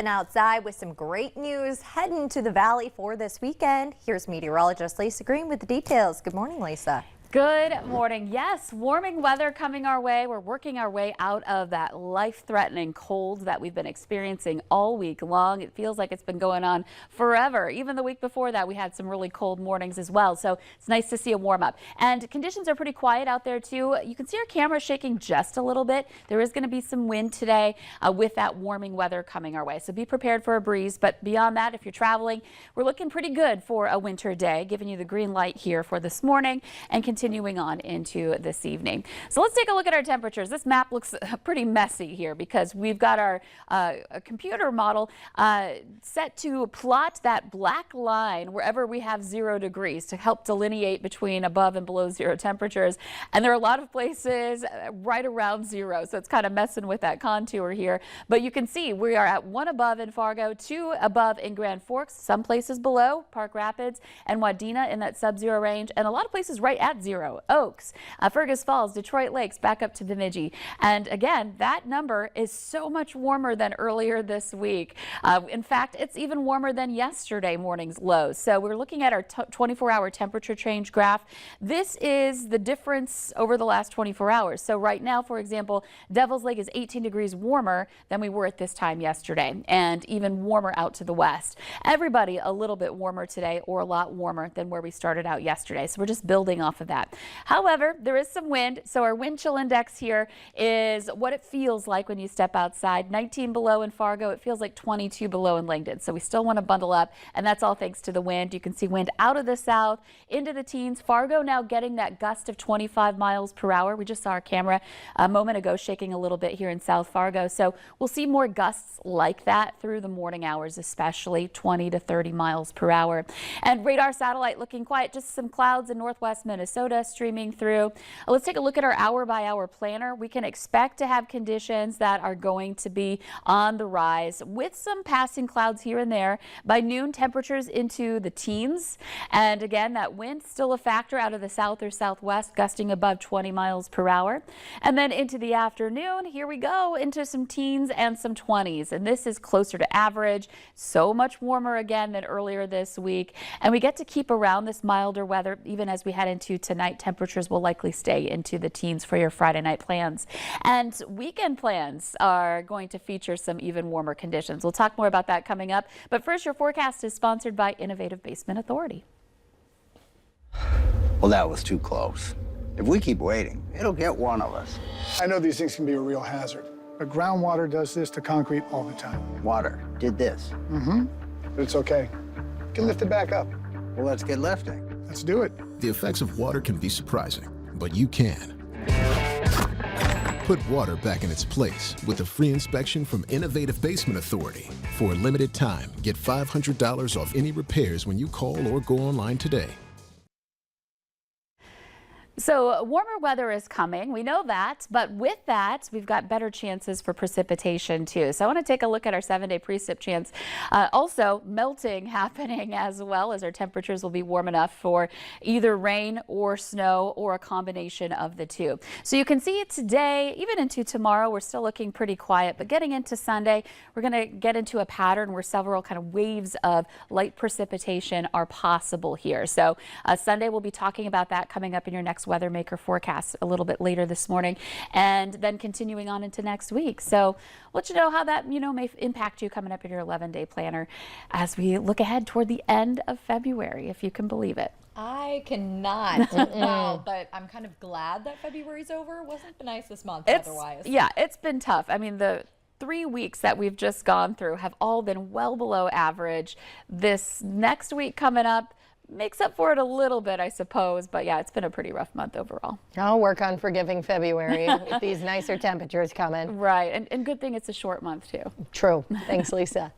stepping outside with some great news heading to the valley for this weekend. Here's meteorologist Lisa Green with the details. Good morning, Lisa. Good morning. Yes, warming weather coming our way. We're working our way out of that life-threatening cold that we've been experiencing all week long. It feels like it's been going on forever. Even the week before that, we had some really cold mornings as well. So it's nice to see a warm up. And conditions are pretty quiet out there too. You can see our camera shaking just a little bit. There is going to be some wind today with that warming weather coming our way. So be prepared for a breeze. But beyond that, if you're traveling, we're looking pretty good for a winter day, giving you the green light here for this morning and continuing on into this evening. So let's take a look at our temperatures. This map looks pretty messy here because we've got our computer model set to plot that black line wherever we have 0 degrees to help delineate between above and below zero temperatures. And there are a lot of places right around zero, so it's kind of messing with that contour here. But you can see we are at 1 above in Fargo, 2 above in Grand Forks, some places below Park Rapids and Wadena in that sub-zero range, and a lot of places right at zero. Oaks, Fergus Falls, Detroit Lakes, back up to Bemidji. And again, that number is so much warmer than earlier this week. In fact, it's even warmer than yesterday morning's lows. So we're looking at our 24-hour temperature change graph. This is the difference over the last 24 hours. So right now, for example, Devil's Lake is 18 degrees warmer than we were at this time yesterday, and even warmer out to the west. Everybody a little bit warmer today, or a lot warmer than where we started out yesterday. So we're just building off of that. However, there is some wind, so our wind chill index here is what it feels like when you step outside. 19 below in Fargo, it feels like 22 below in Langdon, so we still want to bundle up, and that's all thanks to the wind. You can see wind out of the south into the teens. Fargo now getting that gust of 25 miles per hour. We just saw our camera a moment ago shaking a little bit here in South Fargo, so we'll see more gusts like that through the morning hours, especially 20 to 30 miles per hour. And radar satellite looking quiet, just some clouds in northwest Minnesota streaming through. Let's take a look at our hour-by-hour planner. We can expect to have conditions that are going to be on the rise with some passing clouds here and there. By noon, temperatures into the teens. And again, that wind still a factor out of the south or southwest, gusting above 20 miles per hour. And then into the afternoon, here we go, into some teens and some 20s. And this is closer to average, so much warmer again than earlier this week. And we get to keep around this milder weather even as we head into tonight. Temperatures will likely stay into the teens for your Friday night plans. And weekend plans are going to feature some even warmer conditions. We'll talk more about that coming up. But first, your forecast is sponsored by Innovative Basement Authority. Well, that was too close. If we keep waiting, it'll get one of us. I know these things can be a real hazard, but groundwater does this to concrete all the time. Water did this. But it's okay. You can lift it back up. Well, let's get lifting. Let's do it. The effects of water can be surprising, but you can. Put water back in its place with a free inspection from Innovative Basement Authority. For a limited time, get $500 off any repairs when you call or go online today. So warmer weather is coming, we know that, but with that, we've got better chances for precipitation too. So I want to take a look at our 7-day precip chance. Also melting happening as well, as our temperatures will be warm enough for either rain or snow or a combination of the two. So you can see it today, even into tomorrow, we're still looking pretty quiet, but getting into Sunday, we're going to get into a pattern where several kind of waves of light precipitation are possible here. So Sunday, we'll be talking about that coming up in your next Weather Maker forecast a little bit later this morning, and then continuing on into next week. So we'll let you know how that may impact you coming up in your 11-day planner as we look ahead toward the end of February, if you can believe it. I cannot. Wow, but I'm kind of glad that February's over. Wasn't the nicest month otherwise. Yeah, it's been tough. I mean, the 3 weeks that we've just gone through have all been well below average. This next week coming up makes up for it a little bit, I suppose. But yeah, it's been a pretty rough month overall. I'll work on forgiving February with these nicer temperatures coming. Right. And good thing it's a short month, too. True. Thanks, Lisa.